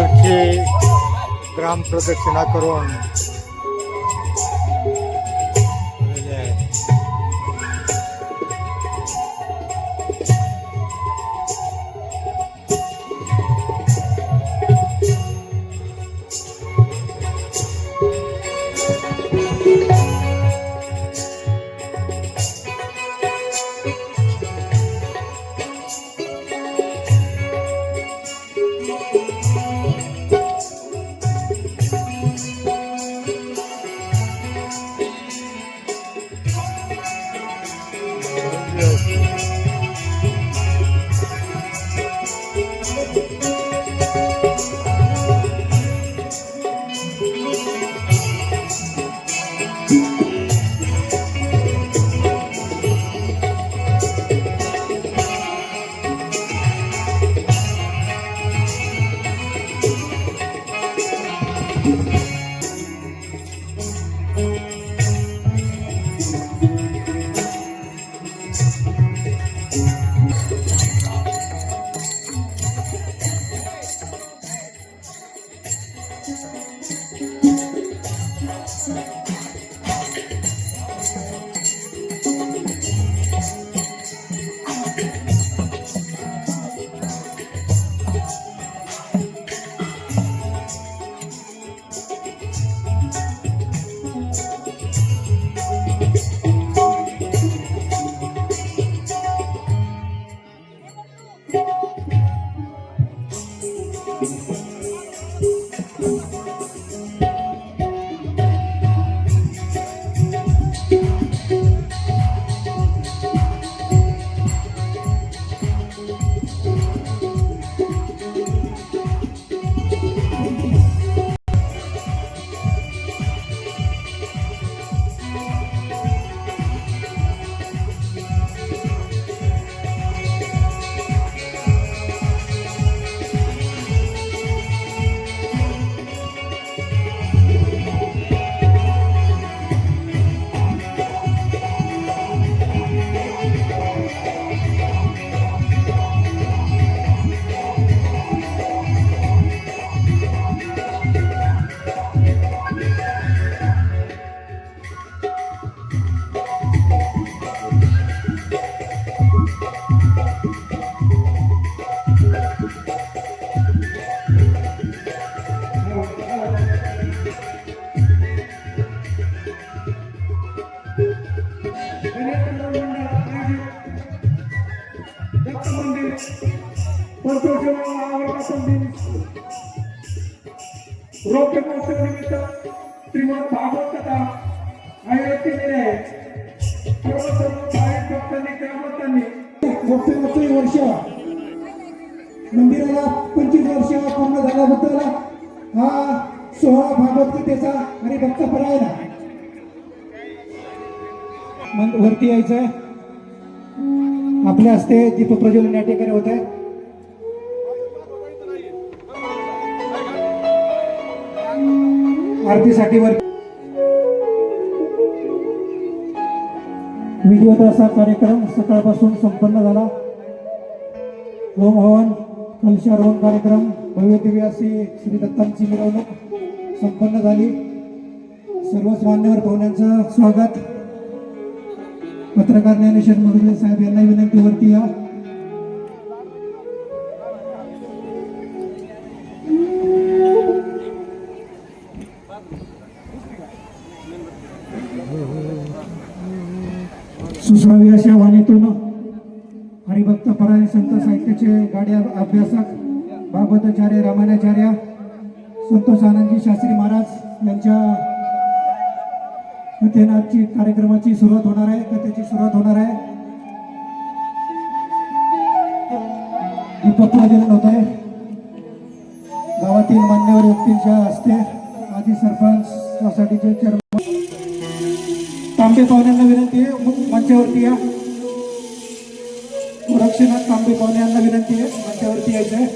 अख्खी ग्राम प्रदक्षिणा करून आलेले आहेत. रोप्य महोत्सव निमित्त श्रीमद भागवत कथा आयोजित केलेले आहे. सर्व भाविक भक्तांनी ग्रामस्थांनी मोठे वर्ष मंदिराला 25 वर्ष पूर्ण झाल्याबद्दल हा सोहळा भागवत कथेचा आणि भक्तपरायणा वरती यायचं. आपल्या हस्ते दीप प्रज्वलन या ठिकाणी होत आहे. आरतीसाठी वर विधिवत असा कार्यक्रम सकाळपासून संपन्न झाला. होम हवन कलशारोहण कार्यक्रम भव्य दिव्य अशी श्री दत्तांची मिरवणूक संपन्न झाली. सर्वच मान्यवर पाहुण्यांचं स्वागत. पत्रकार ज्ञानेश्वर मुरले साहेब यांना विनंतीवरती या. सुश्राव्य अशा वाणीतून हरिभक्त परायण संत साहित्याचे गाडे अभ्यासक भागवताचार्य रामायणाचार्य संतोष आनंदजी शास्त्री महाराज यांच्या कथेनाची कार्यक्रमाची सुरुवात होणार आहे. कथेची सुरुवात होणार आहे. दीपक प्रज्वलन होत आहे. गावातील मान्यवर व्यक्तींच्या हस्ते माजी सरपंच सोसायटीचे चेअरमन तांबे पाहुण्यांना विनंती आहे मंचावरती या. गोरक्षनाथ तांबे पाहुणे यांना विनंती आहे मंचावरती यायचं आहे.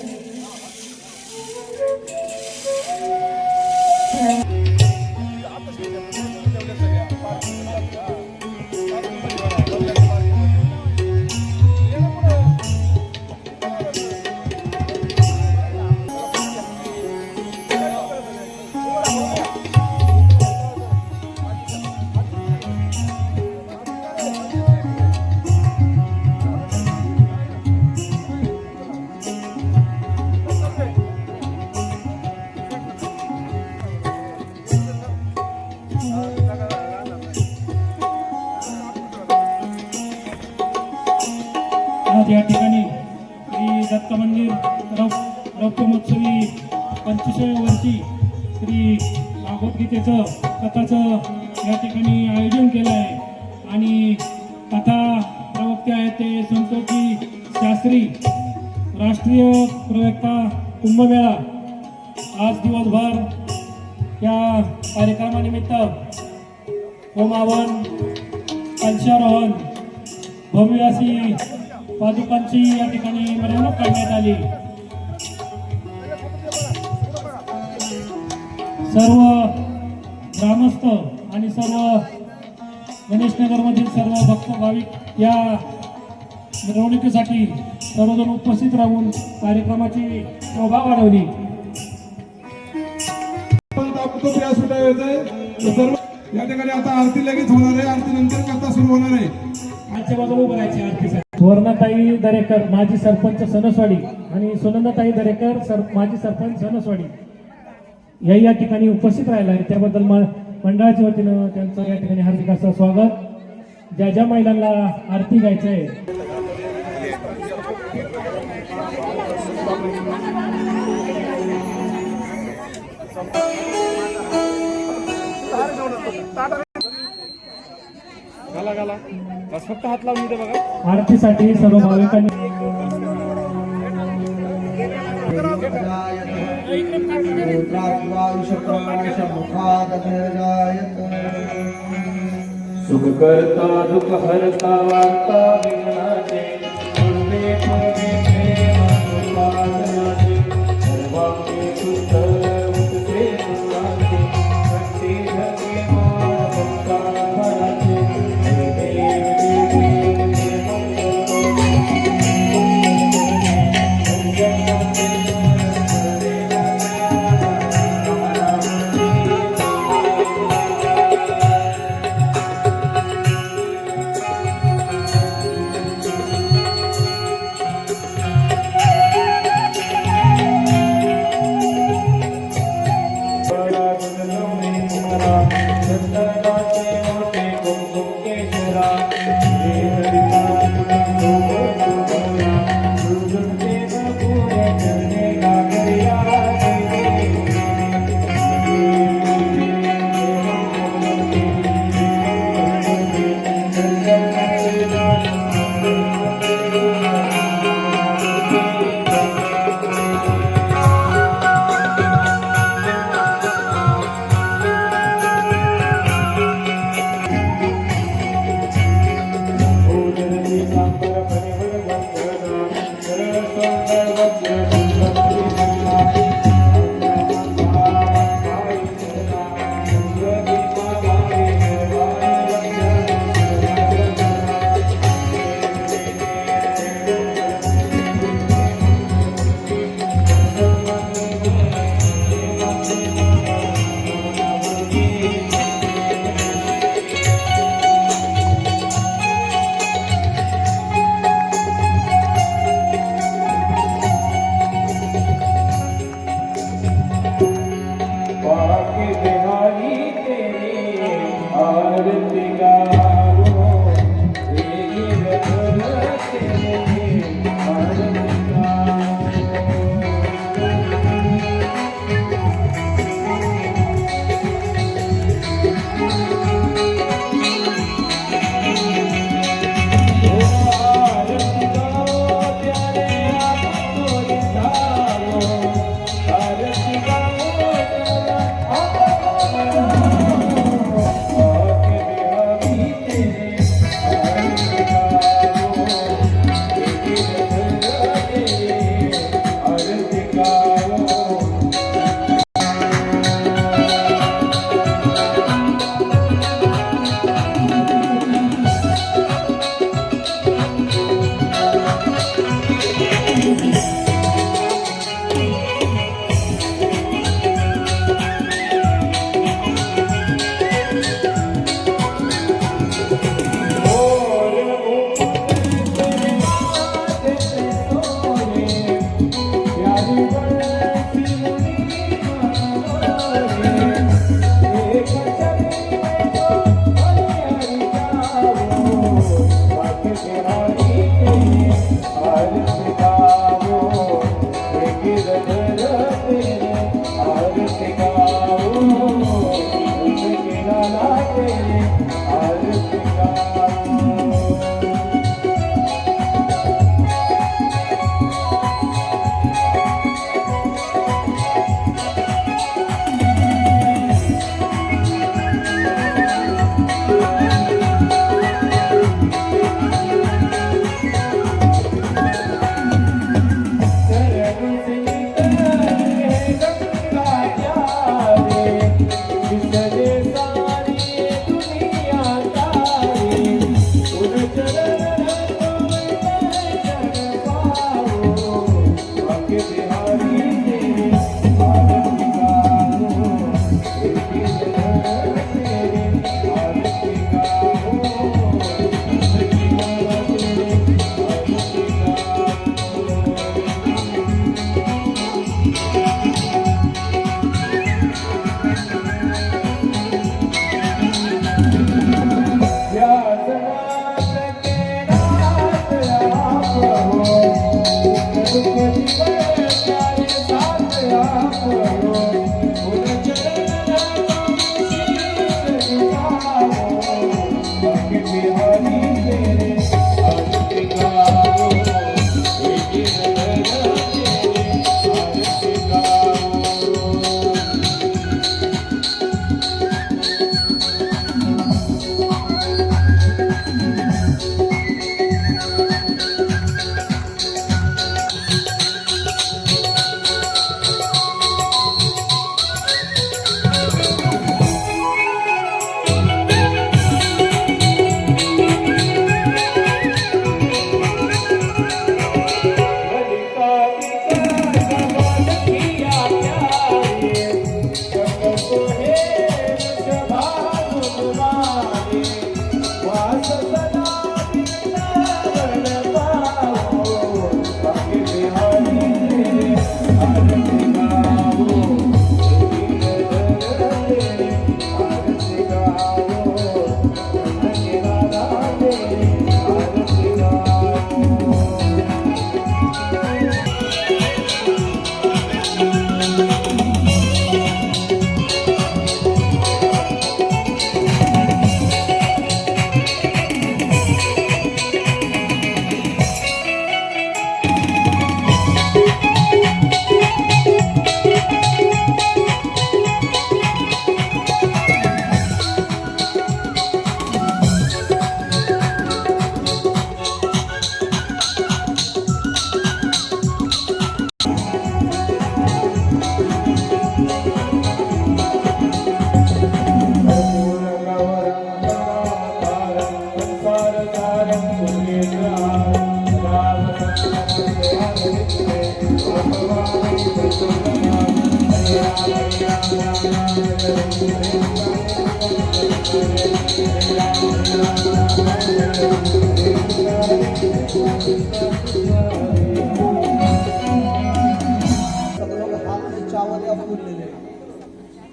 25व्या वर्षी श्री भागवतगीतेचं कथाचं या ठिकाणी आयोजन केलं आहे आणि कथा प्रवक्ते आहेत ते संतोषी शास्त्री. राष्ट्रीय प्रवक्ता कुंभमेळा आज दिवसभर या कार्यक्रमानिमित्त होमावन कलशारोहण भव्य अशी पादुकांची या ठिकाणी मिरवणूक काढण्यात आली. सर्व ग्रामस्थ आणि सर्व गणेशनगरमधील सर्व भक्त भाविक या मिरवणुकीसाठी सर्वजण उपस्थित राहून कार्यक्रमाची शोभा वाढवली. सर्व या ठिकाणी आता आरती लगेच होणार आहे. आरती नंतर कथा सुरू होणार आहे. आजच्या बाजूला उभं राहायचे आरतीसाठी. सुवर्णाताई दरेकर माजी सरपंच सणसवाडी आणि सुनंदाताई दरेकर माजी सरपंच सणसवाडी या ठिकाणी उपस्थित राहिला आहे. त्याबद्दल मंडळाच्या वतीनं त्यांचं या ठिकाणी हार्दिक असं स्वागत. ज्या ज्या महिलांना आरती घ्यायचं आहे बस फक्त हात लावून इथे बघा. आरतीसाठी सर्व भाविकांनी सुख करता दुख हरता वार्ता विघ्नाचे पूर्वे पूर्वे प्रेम उपासनाचे सर्वांगे तुष्ट उठते सुराचे भक्ती धगे मान भक्ता फळाचे हे देव देवी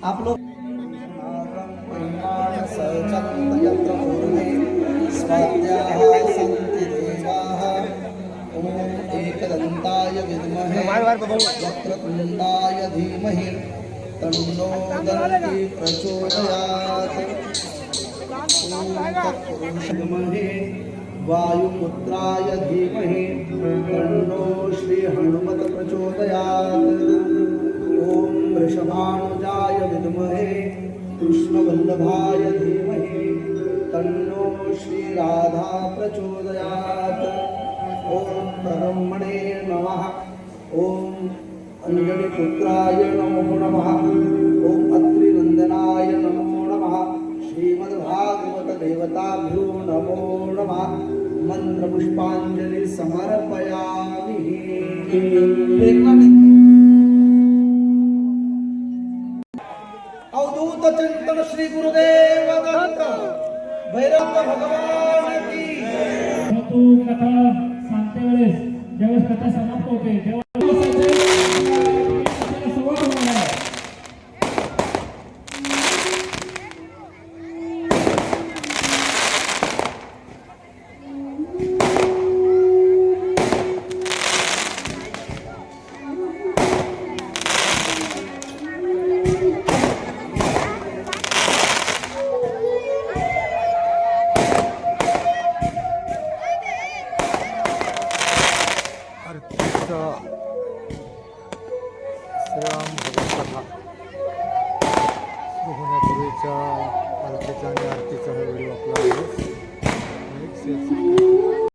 आप लोग यत्र पूर्वे स्वाध्याः सन्ति देवाः ॐ एकदन्ताय विद्महे वक्रतुण्डाय धीमहि तन्नो दन्ति प्रचोदयात् ॐ तत्पुरुषाय वायुपुत्राय धीमहि तन्नो श्री हनुमत प्रचोदयात् ॐ वृषभानुजाय विद्महे कृष्णवल्लभाय धीमहि तन्नो श्री राधा प्रचोदयात् ॐ ब्रह्मणे नमः ॐ अंजलिपुत्राय नमो नमः ॐ अत्रिनन्दनाय नमो नमः श्रीमद्भागवत देवताभ्यो नमो नमः मंत्रपुष्पांजलि समर्पयामि। अवधूत चिंतन श्री गुरुदेव दत्त भैरव भगवान की तू कथा सांगते वेळेस ज्यावेळेस कथा समाप्त होते तेव्हा संवाद होणार आहे. श्रीराम भगवत सुरू होण्यापूर्वीच्या आरतीचा आणि आरतीचा हा व्हिडिओ आपला आहे. Like, share, subscribe.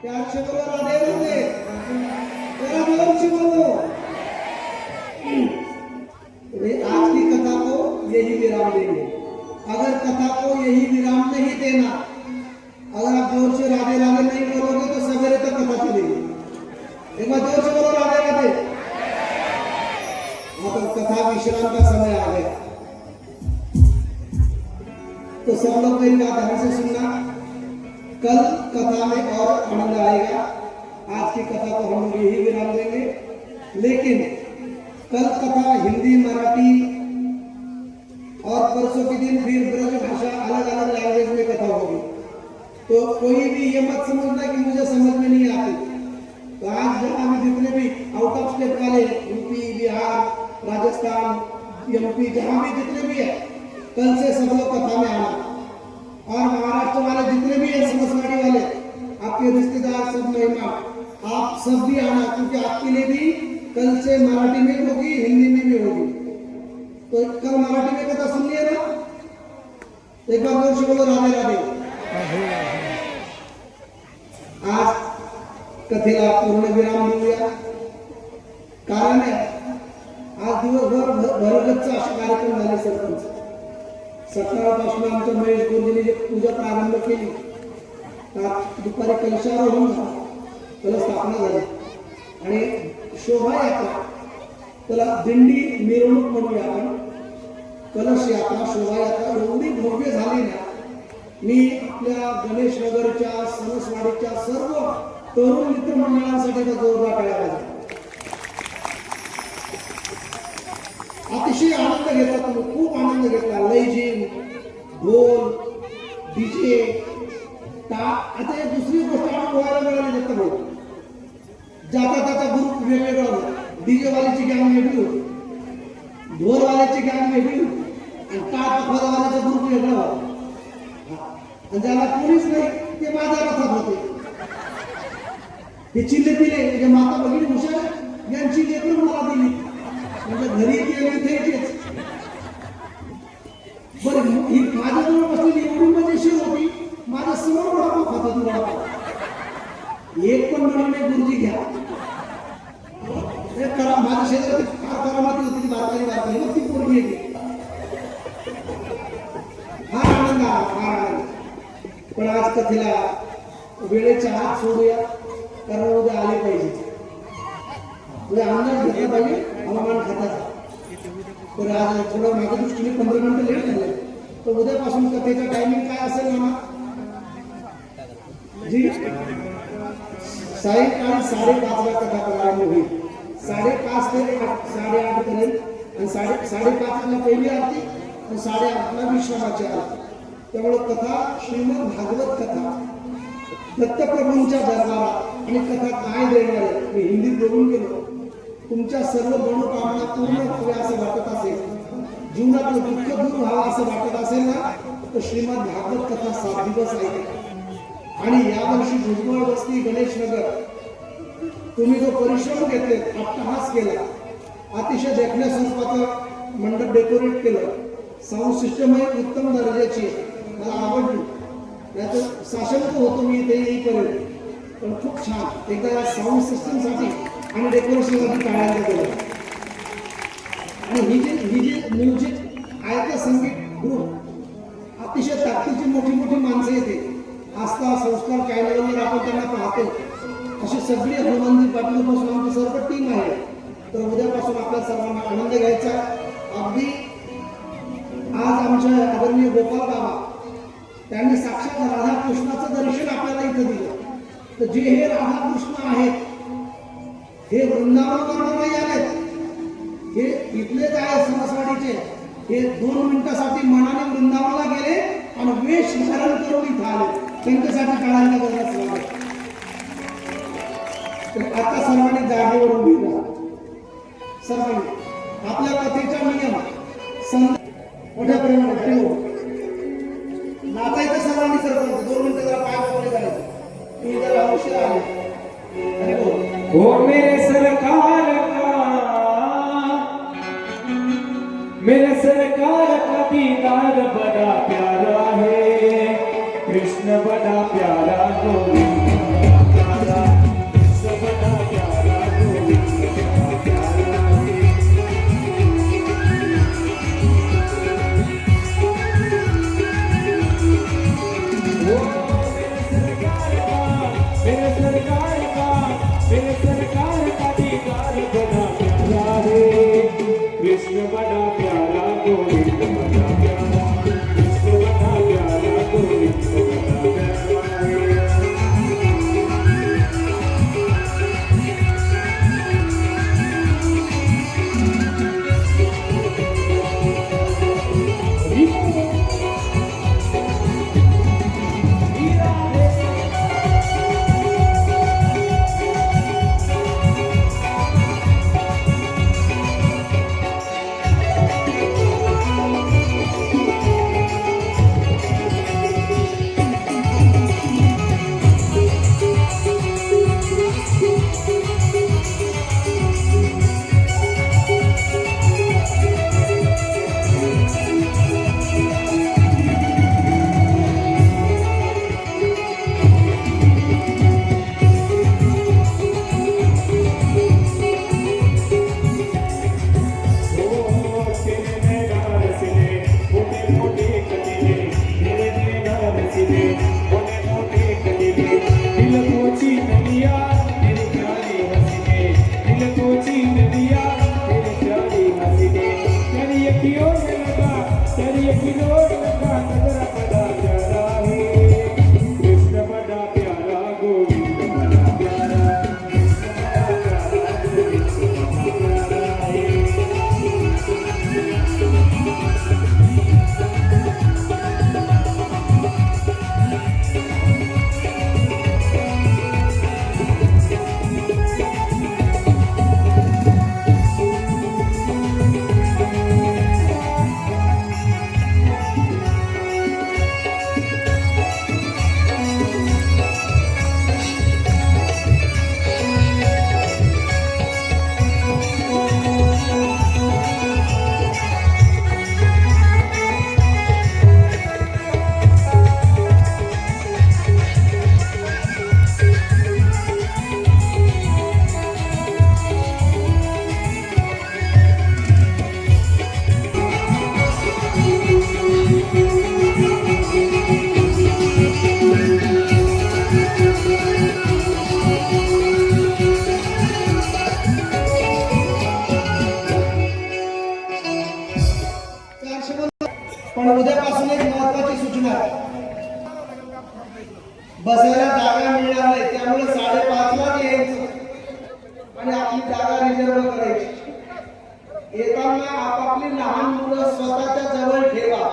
प्यार से बोलो राधे राधे, जरा जोर से बोलो। आज की कथा को यही विराम देंगे। अगर कथा को यही विराम नहीं देना, अगर आप जोर से राधे राधे नहीं बोलोगे तो सवेरे तक कथा चलेगी। एक बार जोर से बोलो राधे राधे। हाँ, तो कथा विश्राम का समय आ गया, तो सब लोग मेरी बात ध्यान से सुनना। कल कथा में और आनंद आएगा। आज की कथा को हम लोग यही विराम देंगे, लेकिन कल कथा हिंदी, मराठी और परसों के दिन फिर ब्रज भाषा अलग अलग लैंग्वेज में कथा होगी। तो कोई भी ये मत समझना कि मुझे समझ में नहीं आती। तो आज जहाँ भी जितने भी आउट ऑफ स्टेट वाले, यूपी, बिहार, राजस्थान, एमपी, जहाँ भी जितने भी है, कल से सब लोग कथा में आना। और महाराष्ट्र वाले जितने भी है, समसवाड़ी वाले, आपके रिश्तेदार, सब मेहमान, आप सब भी आना, क्योंकि आपके लिए भी कल से मराठी में होगी, हिंदी में भी होगी। तो कल मराठी में कथा सुन लिया ना, एक बार जोर से बोलो राधे राधे। आज कथेला पूर्ण विराम देऊया। कारण आहे, आज दिवसभर भरगच्च असे कार्यक्रम झाले सरपंच। सकाळपासून आमच्या महेश गुरुजींनी जे पूजा प्रारंभ केली, दुपारी कलशारोहण झाला, त्याला स्थापना झाली आणि शोभायात्रा, त्याला दिंडी मिरवणूक म्हणूया आपण, कलश यात्रा, शोभायात्रा एवढी भव्य झाली ना, मी आपल्या गणेश नगरच्या, सणसवाडीच्या सर्व तरुण मित्रमंडळांसाठी जोरदार टाळ्या वाजवा। अतिशय आनंद घेतला तुम्ही, खूप आनंद घेतला। लयजीम, ढोल, डीजे, आता एक दुसरी गोष्ट अनुभवायला मिळाली दत्त भाऊ, जाता जाता ग्रुप वेगवेगळा होता। डीजे वाल्याची गँग वेगळी होती, ढोल वाल्याची गँग वेगळी होती, आणि टाळ वाल्याचा ग्रुप वेगळा होता। आणि ज्याला कोणीच नाही ते माझ्या रथात होते। हे चिल्ले पिले म्हणजे माता भगिनी हुशार यांची लेकरं मला दिली, म्हणजे घरी गेले इथेच। बरं, ही माझ्याजवळ बसलेली एवढी मजेशीर होती, माझ्या समोर वडापाव खात होती, वडापाव। एक पण मिळून गुरुजी घ्या, माझ्या शेजारी फार करामाती होती, बारकाली बारकाली मग ती पोरगी येते। फार आनंद आला, फार आनंद। पण आज कथेला वेळेच्या हात सोडूया, कारण उद्या आले पाहिजे, उद्या अंदाज घेतला पाहिजे हवामान खात्याचा। तर आज थोडं माझ्या दृष्टीने 15 मिनिटं लेट झाले, तर उद्यापासून कथेचा टायमिंग काय असेल मामा जी? सायंकाळी 5:30 कथा प्रारंभ होईल, 5:30 ते 8:30 पर्यंत, आणि 5:30 पहिली आरती आणि 8:30 विश्रामाची आरती। त्यामुळे कथा श्रीमद भागवत कथा दत्तप्रभूंच्या दरबारात, आणि कथा काय देणार आहे मी हिंदीत बोलून गेलो। तुमच्या सर्व मनोकामना पूर्ण व्हाव्या असं वाटत असेल, जीवनातलं दुःख दूर व्हावं असं वाटत असेल ना, तर श्रीमद भागवत कथा 7 दिवस आहे। आणि यावर्षी भुजबळ वस्ती, गणेश नगर, तुम्ही जो परिश्रम घेतले, अट्टहास केला, अतिशय देखण्या स्वरूपाचं मंडप डेकोरेट केलं, साऊंड सिस्टम आहे उत्तम दर्जाची, मला आवडली। याचं साशंक होतो मी इथे येईपर्यंत, पण खूप छान। एकदा या साऊंड सिस्टमसाठी आणि डेकोरेशनसाठी टाळ्यांचं केलं। आणि ही जी म्युझिक आयतं संगीत ग्रुप, अतिशय ताकदीची मोठी मोठी माणसं येते। आस्था संस्कार चॅनलवर आपण त्यांना पाहतो, अशी सगळी हनुमानजी पाटीलपासून आमची सर्व टीम आहे। तर उद्यापासून आपल्या सर्वांना आनंद घ्यायचा। अगदी आज आमचे आदरणीय गोपाल बाबा, त्यांनी साक्षात राधाकृष्णाचं दर्शन आपल्याला इथं दिलं। तर जे हे राधाकृष्ण आहेत, हे वृंदावनावर नाही आलेत, हे इथलेच आहे समसवाडीचे। हे 2 मिनिटासाठी मनाने वृंदावनाला गेले आणि वेश धारण करून इथं आले, त्यांच्यासाठी टाळायला गरज लागली। तर आता सर्वांनी जागेवर उभी राहा, सर्वांनी आपल्या कथेचा नियम मोठ्या प्रमाणात नाचायचं सर्वांनी। सरपंच 2 मिनिटं जरा पाय पकडले करायचं, मी जरा उशीर आले। ओ मेरे सरकार का, मेरे सरकार का दीदार बड़ा प्यारा है, कृष्ण बड़ा प्यारा गोविंद। मेरे सरकार का दीदार बड़ा प्यारा है कृष्ण बड़ा प्यारा गोविंद बड़ा प्यारा कृष्ण बड़ा प्यारा गोविंद बड़ा प्यारा है पण उद्यापासून एक महत्वाची सूचना आहे. बसायला जागा मिळणार नाही, त्यामुळे 5:30ला यायचं आणि आपली जागा रिझर्व करायची. येताना आपापली लहान मुलं स्वतःच्या जवळ ठेवा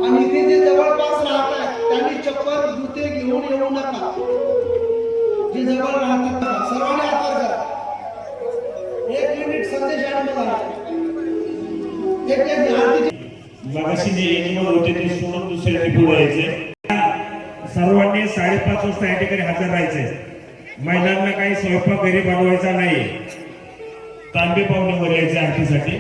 आणि इथे जे जवळपास राहतात त्यांनी चप्पल जुते घेऊन येऊ नका. जे जवळ राहतात सर्वांनी आदर करा. 1 मिनिट संदेश आणि बघा. मगाशी जे एनिमल होते ते सोडून दुसऱ्या पुढे यायचे. सर्वांनी 5:30 वाजता या ठिकाणी हजर राहायचे. महिलांना काही स्वयंपाक घरी बनवायचा नाही. तांबे पाहुणे वर यायचे आरतीसाठी.